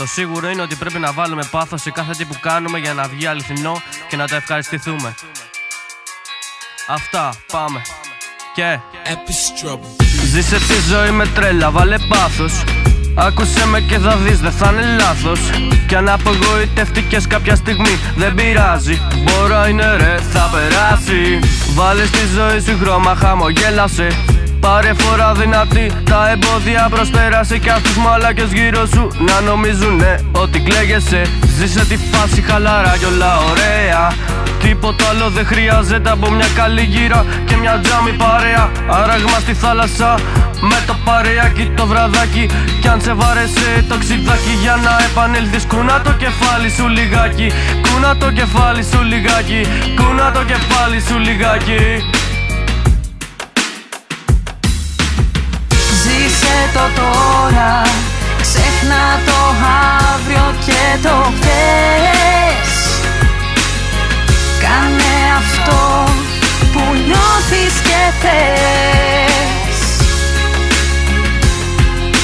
Το σίγουρο είναι ότι πρέπει να βάλουμε πάθος σε κάθε τι που κάνουμε για να βγει αληθινό και να το ευχαριστηθούμε. Αυτά, πάμε. Και ζήσε τη ζωή με τρέλα, βάλε πάθος. Άκουσε με και θα δεις, δεν θα είναι λάθος. Κι αν απογοητευτικές κάποια στιγμή, δεν πειράζει. Μπορώ είναι ρε, θα περάσει. Βάλε στη ζωή σου χρώμα, χαμογέλασε. Πάρε φορά δυνατή, τα εμπόδια προσπέρασε. Κι αυτούς μαλάκες γύρω σου να νομίζουνε ότι κλαίγεσαι. Ζήσε τη φάση χαλαρά κι όλα ωραία. Τίποτα άλλο δεν χρειάζεται από μια καλή γύρα και μια τζάμι παρέα. Άραγμα στη θάλασσα με το παρεάκι το βραδάκι. Κι αν σε βάρεσε το ξυδάκι, για να επανέλθεις κούνα το κεφάλι σου λιγάκι. Κούνα το κεφάλι σου λιγάκι. Κούνα το κεφάλι σου λιγάκι. Ζήσε το τώρα, ξέχνα το αύριο και το χθες. Κάνε αυτό που νιώθεις και θες.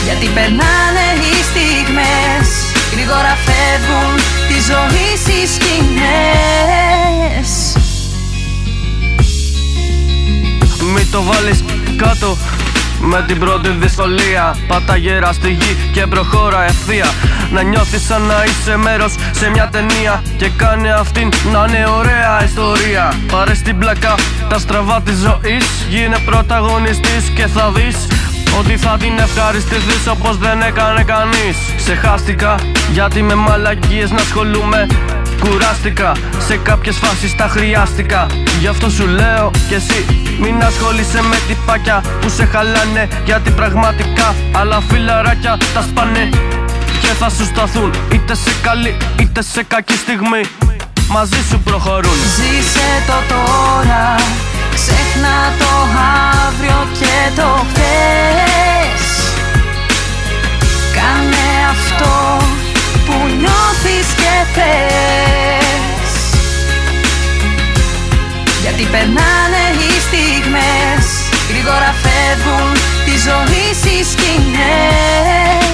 Γιατί περνάνε οι στιγμές, γρήγορα φεύγουν τη ζωή στις σκηνές. Μη το βάλεις κάτω με την πρώτη δυσκολία. Πάτα γερά στη γη και προχώρα ευθεία. Να νιώθεις σαν να είσαι μέρος σε μια ταινία και κάνε αυτήν να είναι ωραία ιστορία. Πάρε στην πλακά τα στραβά της ζωής, γίνε πρωταγωνιστής και θα δεις ότι θα την ευχαριστηθείς όπως δεν έκανε κανείς. Ξεχάστηκα γιατί με μαλακίες να ασχολούμαι. Κουράστηκα, σε κάποιες φάσεις τα χρειάστηκα. Γι' αυτό σου λέω κι εσύ μην ασχολείσαι με τυπάκια που σε χαλάνε. Γιατί πραγματικά άλλα φιλαράκια τα σπάνε και θα σου σταθούν είτε σε καλή είτε σε κακή στιγμή. Μαζί σου προχωρούν. Ζήσε το τώρα, ξέχνα το αύριο και το χθες. Κάνε αυτό που νιώθεις και θες. Γιατί περνάνε οι στιγμές, γρήγορα φεύγουν τη ζωή στις σκηνές.